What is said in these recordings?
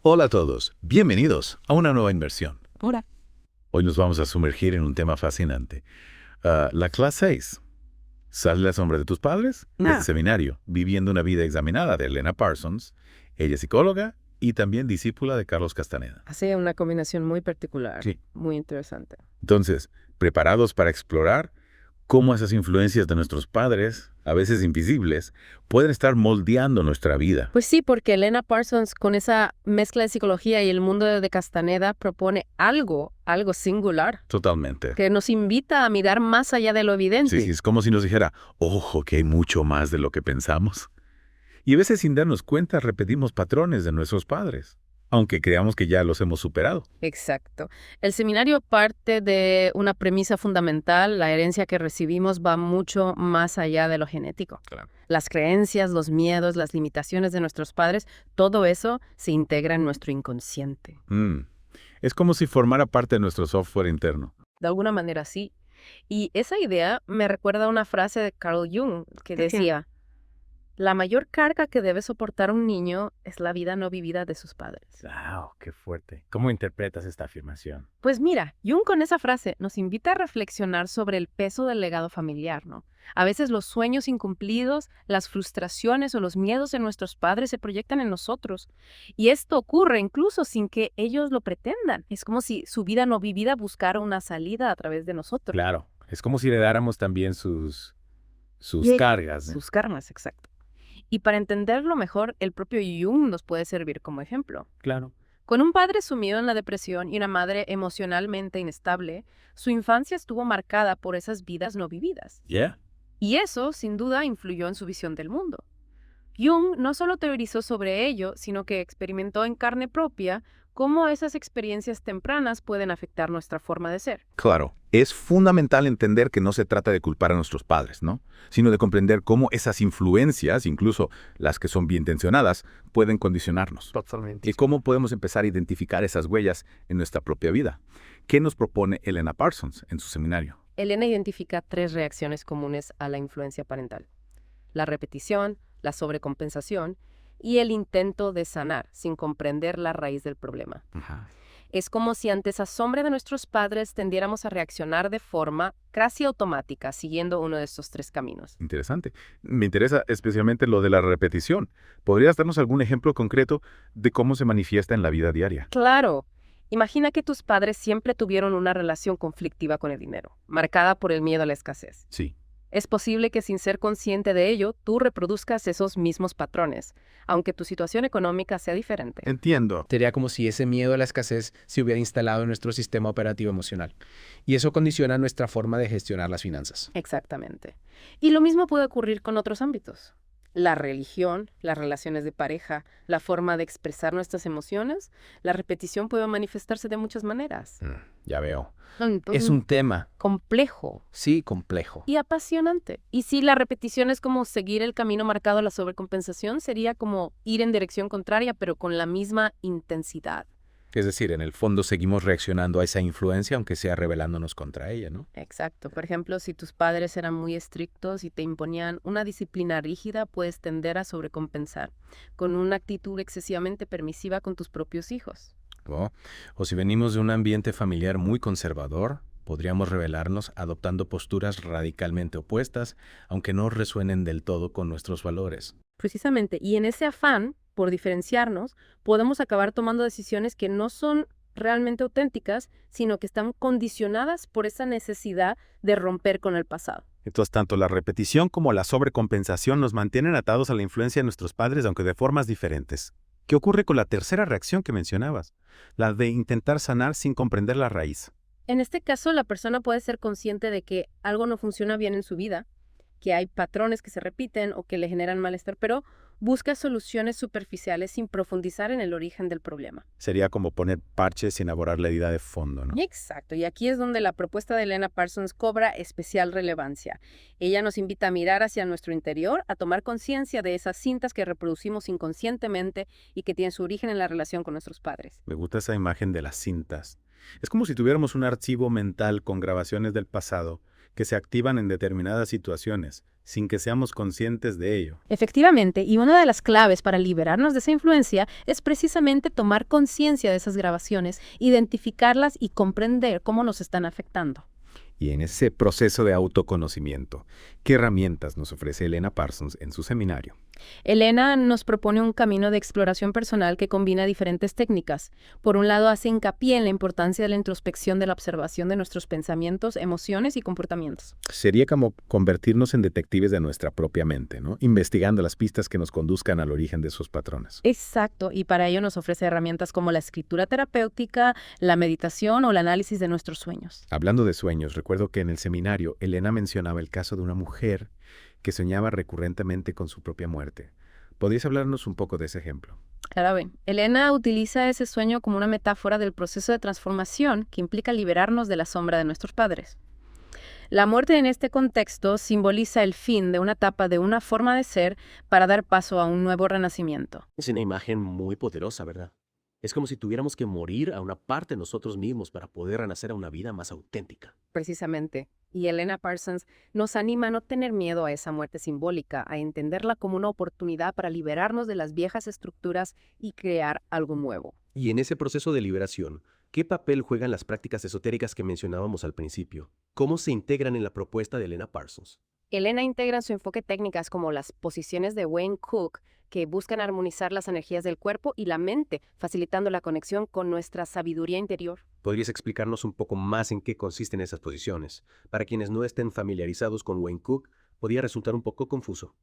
Hola a todos, bienvenidos a una nueva inversión. Hola. Hoy nos vamos a sumergir en un tema fascinante. La clase 6. ¿Sale la sombra de tus padres? Es el seminario, Viviendo una vida examinada de Elena Parsons. Ella es psicóloga y también discípula de Carlos Castaneda. Hace una combinación muy particular, Sí. muy interesante. Entonces, ¿preparados para explorar cómo esas influencias de nuestros padres, a veces invisibles, pueden estar moldeando nuestra vida? Pues sí, porque Elena Parsons, con esa mezcla de psicología y el mundo de Castaneda, propone algo singular, Totalmente. que nos invita a mirar más allá de lo evidente. Sí, es como si nos dijera, ojo, que hay mucho más de lo que pensamos. Y a veces sin darnos cuenta repetimos patrones de nuestros padres, aunque creamos que ya los hemos superado. Exacto. El seminario parte de una premisa fundamental: la herencia que recibimos va mucho más allá de lo genético. Claro. Las creencias, los miedos, las limitaciones de nuestros padres, todo eso se integra en nuestro inconsciente. Es como si formara parte de nuestro software interno. De alguna manera sí. Y esa idea me recuerda a una frase de Carl Jung que decía: la mayor carga que debe soportar un niño es la vida no vivida de sus padres. ¡Wow! ¡Qué fuerte! ¿Cómo interpretas esta afirmación? Pues mira, Jung con esa frase nos invita a reflexionar sobre el peso del legado familiar, ¿no? A veces los sueños incumplidos, las frustraciones o los miedos de nuestros padres se proyectan en nosotros. Y esto ocurre incluso sin que ellos lo pretendan. Es como si su vida no vivida buscara una salida a través de nosotros. Claro, es como si heredáramos también sus cargas, ¿no? Sus karmas, exacto. Y para entenderlo mejor, el propio Jung nos puede servir como ejemplo. Claro. Con un padre sumido en la depresión y una madre emocionalmente inestable, su infancia estuvo marcada por esas vidas no vividas. ¿Ya? Y eso, sin duda, influyó en su visión del mundo. Jung no solo teorizó sobre ello, sino que experimentó en carne propia cómo esas experiencias tempranas pueden afectar nuestra forma de ser. Claro, es fundamental entender que no se trata de culpar a nuestros padres, ¿no? Sino de comprender cómo esas influencias, incluso las que son bien intencionadas, pueden condicionarnos. Totalmente. Y cómo podemos empezar a identificar esas huellas en nuestra propia vida. ¿Qué nos propone Elena Parsons en su seminario? Elena identifica 3 reacciones comunes a la influencia parental: la repetición, la sobrecompensación y el intento de sanar sin comprender la raíz del problema. Ajá. Es como si ante esa sombra de nuestros padres tendiéramos a reaccionar de forma casi automática, siguiendo uno de estos 3 caminos. Interesante. Me interesa especialmente lo de la repetición. ¿Podrías darnos algún ejemplo concreto de cómo se manifiesta en la vida diaria? Claro. Imagina que tus padres siempre tuvieron una relación conflictiva con el dinero, marcada por el miedo a la escasez. Sí. Es posible que sin ser consciente de ello, tú reproduzcas esos mismos patrones, aunque tu situación económica sea diferente. Entiendo. Sería como si ese miedo a la escasez se hubiera instalado en nuestro sistema operativo emocional. Y eso condiciona nuestra forma de gestionar las finanzas. Exactamente. Y lo mismo puede ocurrir con otros ámbitos. La religión, las relaciones de pareja, la forma de expresar nuestras emociones, la repetición puede manifestarse de muchas maneras. Ya veo. Entonces, Es un tema, complejo sí, complejo. y apasionante. Y si la repetición es como seguir el camino marcado a la sobrecompensación, sería como ir en dirección contraria, pero con la misma intensidad. Es decir, en el fondo seguimos reaccionando a esa influencia, aunque sea rebelándonos contra ella, ¿no? Exacto. Por ejemplo, si tus padres eran muy estrictos y te imponían una disciplina rígida, puedes tender a sobrecompensar con una actitud excesivamente permisiva con tus propios hijos. O si venimos de un ambiente familiar muy conservador, podríamos rebelarnos adoptando posturas radicalmente opuestas, aunque no resuenen del todo con nuestros valores. Precisamente. Y en ese afán por diferenciarnos, podemos acabar tomando decisiones que no son realmente auténticas, sino que están condicionadas por esa necesidad de romper con el pasado. Entonces, tanto la repetición como la sobrecompensación nos mantienen atados a la influencia de nuestros padres, aunque de formas diferentes. ¿Qué ocurre con la tercera reacción que mencionabas? La de intentar sanar sin comprender la raíz. En este caso, la persona puede ser consciente de que algo no funciona bien en su vida, que hay patrones que se repiten o que le generan malestar, pero busca soluciones superficiales sin profundizar en el origen del problema. Sería como poner parches sin abordar la herida de fondo, ¿no? Exacto, y aquí es donde la propuesta de Elena Parsons cobra especial relevancia. Ella nos invita a mirar hacia nuestro interior, a tomar conciencia de esas cintas que reproducimos inconscientemente y que tienen su origen en la relación con nuestros padres. Me gusta esa imagen de las cintas. Es como si tuviéramos un archivo mental con grabaciones del pasado que se activan en determinadas situaciones, sin que seamos conscientes de ello. Efectivamente, y una de las claves para liberarnos de esa influencia es precisamente tomar conciencia de esas grabaciones, identificarlas y comprender cómo nos están afectando. Y en ese proceso de autoconocimiento, ¿qué herramientas nos ofrece Elena Parsons en su seminario? Elena nos propone un camino de exploración personal que combina diferentes técnicas. Por un lado, hace hincapié en la importancia de la introspección, de la observación de nuestros pensamientos, emociones y comportamientos. Sería como convertirnos en detectives de nuestra propia mente, ¿no? Investigando las pistas que nos conduzcan al origen de esos patrones. Exacto, y para ello nos ofrece herramientas como la escritura terapéutica, la meditación o el análisis de nuestros sueños. Hablando de sueños, recuerdo que en el seminario Elena mencionaba el caso de una mujer que soñaba recurrentemente con su propia muerte. ¿Podrías hablarnos un poco de ese ejemplo? Claro, bien. Elena utiliza ese sueño como una metáfora del proceso de transformación que implica liberarnos de la sombra de nuestros padres. La muerte en este contexto simboliza el fin de una etapa de una forma de ser para dar paso a un nuevo renacimiento. Es una imagen muy poderosa, ¿verdad? Es como si tuviéramos que morir a una parte de nosotros mismos para poder renacer a una vida más auténtica. Precisamente. Y Elena Parsons nos anima a no tener miedo a esa muerte simbólica, a entenderla como una oportunidad para liberarnos de las viejas estructuras y crear algo nuevo. Y en ese proceso de liberación, ¿qué papel juegan las prácticas esotéricas que mencionábamos al principio? ¿Cómo se integran en la propuesta de Elena Parsons? Elena integra en su enfoque técnicas como las posiciones de Wayne Cook, que buscan armonizar las energías del cuerpo y la mente, facilitando la conexión con nuestra sabiduría interior. ¿Podrías explicarnos un poco más en qué consisten esas posiciones? Para quienes no estén familiarizados con Wayne Cook, podría resultar un poco confuso.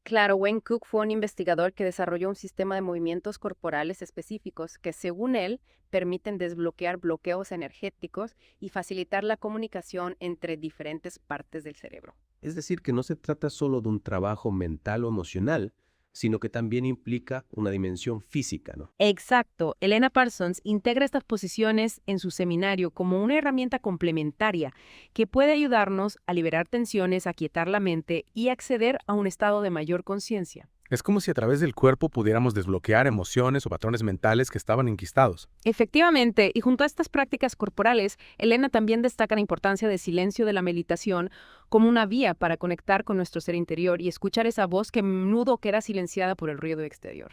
Claro, Wayne Cook fue un investigador que desarrolló un sistema de movimientos corporales específicos que, según él, permiten desbloquear bloqueos energéticos y facilitar la comunicación entre diferentes partes del cerebro. Es decir, que no se trata solo de un trabajo mental o emocional, sino que también implica una dimensión física, ¿no? Exacto. Elena Parsons integra estas posiciones en su seminario como una herramienta complementaria que puede ayudarnos a liberar tensiones, a aquietar la mente y acceder a un estado de mayor conciencia. Es como si a través del cuerpo pudiéramos desbloquear emociones o patrones mentales que estaban enquistados. Efectivamente, y junto a estas prácticas corporales, Elena también destaca la importancia del silencio de la meditación como una vía para conectar con nuestro ser interior y escuchar esa voz que a menudo queda silenciada por el ruido exterior.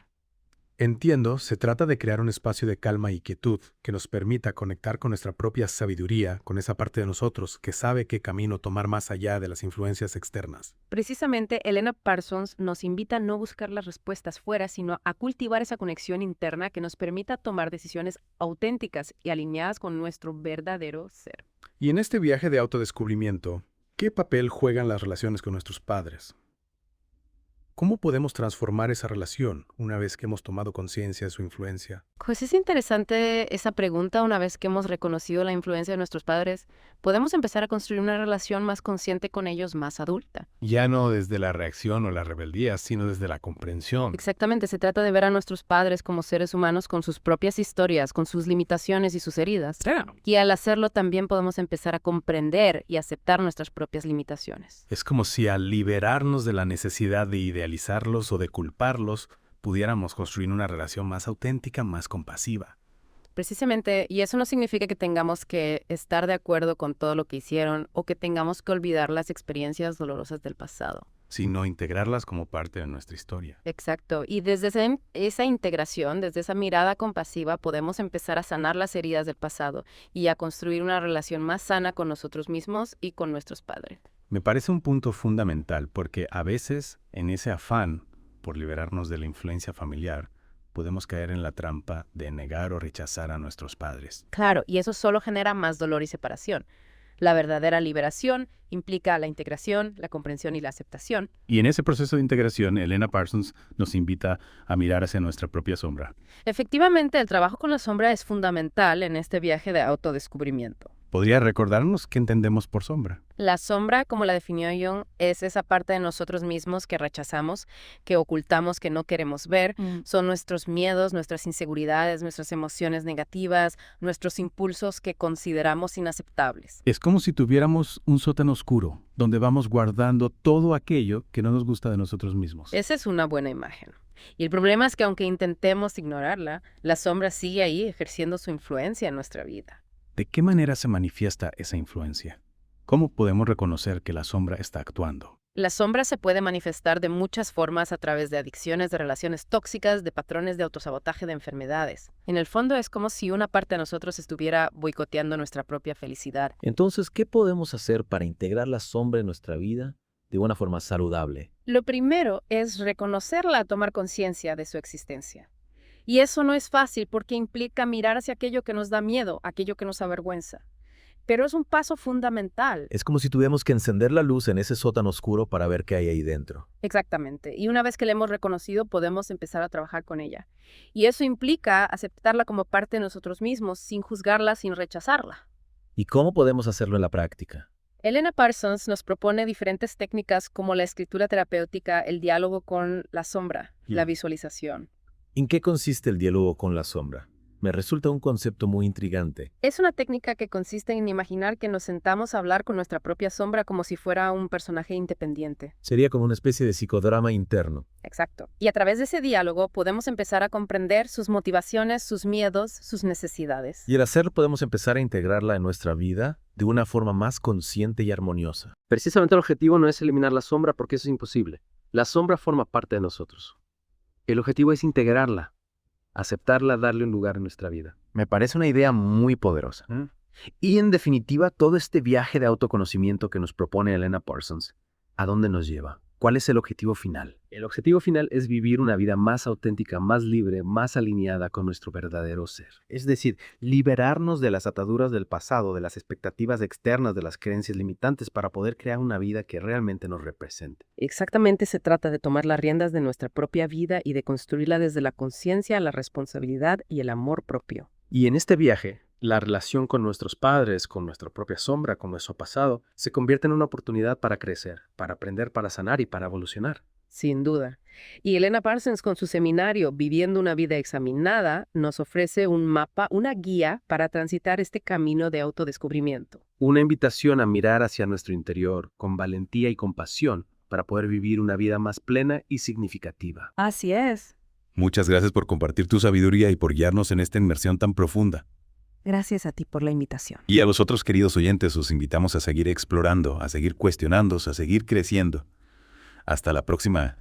Entiendo, se trata de crear un espacio de calma y quietud que nos permita conectar con nuestra propia sabiduría, con esa parte de nosotros que sabe qué camino tomar más allá de las influencias externas. Precisamente, Elena Parsons nos invita a no buscar las respuestas fuera, sino a cultivar esa conexión interna que nos permita tomar decisiones auténticas y alineadas con nuestro verdadero ser. Y en este viaje de autodescubrimiento, ¿qué papel juegan las relaciones con nuestros padres? ¿Cómo podemos transformar esa relación una vez que hemos tomado conciencia de su influencia? Pues es interesante esa pregunta. Una vez que hemos reconocido la influencia de nuestros padres, podemos empezar a construir una relación más consciente con ellos, más adulta. Ya no desde la reacción o la rebeldía, sino desde la comprensión. Exactamente, se trata de ver a nuestros padres como seres humanos con sus propias historias, con sus limitaciones y sus heridas. Y al hacerlo también podemos empezar a comprender y aceptar nuestras propias limitaciones. Es como si al liberarnos de la necesidad de idealizarlos o de culparlos, pudiéramos construir una relación más auténtica, más compasiva. Precisamente, y eso no significa que tengamos que estar de acuerdo con todo lo que hicieron o que tengamos que olvidar las experiencias dolorosas del pasado. Sino integrarlas como parte de nuestra historia. Exacto, y desde esa integración, desde esa mirada compasiva, podemos empezar a sanar las heridas del pasado y a construir una relación más sana con nosotros mismos y con nuestros padres. Me parece un punto fundamental porque a veces, en ese afán por liberarnos de la influencia familiar, podemos caer en la trampa de negar o rechazar a nuestros padres. Claro, y eso solo genera más dolor y separación. La verdadera liberación implica la integración, la comprensión y la aceptación. Y en ese proceso de integración, Elena Parsons nos invita a mirar hacia nuestra propia sombra. Efectivamente, el trabajo con la sombra es fundamental en este viaje de autodescubrimiento. ¿Podría recordarnos qué entendemos por sombra? La sombra, como la definió Jung, es esa parte de nosotros mismos que rechazamos, que ocultamos, que no queremos ver. Son nuestros miedos, nuestras inseguridades, nuestras emociones negativas, nuestros impulsos que consideramos inaceptables. Es como si tuviéramos un sótano oscuro, donde vamos guardando todo aquello que no nos gusta de nosotros mismos. Esa es una buena imagen. Y el problema es que aunque intentemos ignorarla, la sombra sigue ahí ejerciendo su influencia en nuestra vida. ¿De qué manera se manifiesta esa influencia? ¿Cómo podemos reconocer que la sombra está actuando? La sombra se puede manifestar de muchas formas a través de adicciones, de relaciones tóxicas, de patrones de autosabotaje, de enfermedades. En el fondo es como si una parte de nosotros estuviera boicoteando nuestra propia felicidad. Entonces, ¿qué podemos hacer para integrar la sombra en nuestra vida de una forma saludable? Lo primero es reconocerla, tomar conciencia de su existencia. Y eso no es fácil porque implica mirar hacia aquello que nos da miedo, aquello que nos avergüenza. Pero es un paso fundamental. Es como si tuviéramos que encender la luz en ese sótano oscuro para ver qué hay ahí dentro. Exactamente. Y una vez que la hemos reconocido, podemos empezar a trabajar con ella. Y eso implica aceptarla como parte de nosotros mismos, sin juzgarla, sin rechazarla. ¿Y cómo podemos hacerlo en la práctica? Elena Parsons nos propone diferentes técnicas como la escritura terapéutica, el diálogo con la sombra, la visualización. ¿En qué consiste el diálogo con la sombra? Me resulta un concepto muy intrigante. Es una técnica que consiste en imaginar que nos sentamos a hablar con nuestra propia sombra como si fuera un personaje independiente. Sería como una especie de psicodrama interno. Exacto. Y a través de ese diálogo podemos empezar a comprender sus motivaciones, sus miedos, sus necesidades. Y al hacerlo podemos empezar a integrarla en nuestra vida de una forma más consciente y armoniosa. Precisamente el objetivo no es eliminar la sombra porque eso es imposible. La sombra forma parte de nosotros. El objetivo es integrarla, aceptarla, darle un lugar en nuestra vida. Me parece una idea muy poderosa. Y en definitiva, todo este viaje de autoconocimiento que nos propone Elena Parsons, ¿a dónde nos lleva? ¿Cuál es el objetivo final? El objetivo final es vivir una vida más auténtica, más libre, más alineada con nuestro verdadero ser. Es decir, liberarnos de las ataduras del pasado, de las expectativas externas, de las creencias limitantes para poder crear una vida que realmente nos represente. Exactamente, se trata de tomar las riendas de nuestra propia vida y de construirla desde la conciencia, la responsabilidad y el amor propio. Y en este viaje, la relación con nuestros padres, con nuestra propia sombra, con nuestro pasado, se convierte en una oportunidad para crecer, para aprender, para sanar y para evolucionar. Sin duda. Y Elena Parsons, con su seminario Viviendo una vida examinada, nos ofrece un mapa, una guía para transitar este camino de autodescubrimiento. Una invitación a mirar hacia nuestro interior con valentía y compasión para poder vivir una vida más plena y significativa. Así es. Muchas gracias por compartir tu sabiduría y por guiarnos en esta inmersión tan profunda. Gracias a ti por la invitación. Y a los otros queridos oyentes os invitamos a seguir explorando, a seguir cuestionándose, a seguir creciendo. Hasta la próxima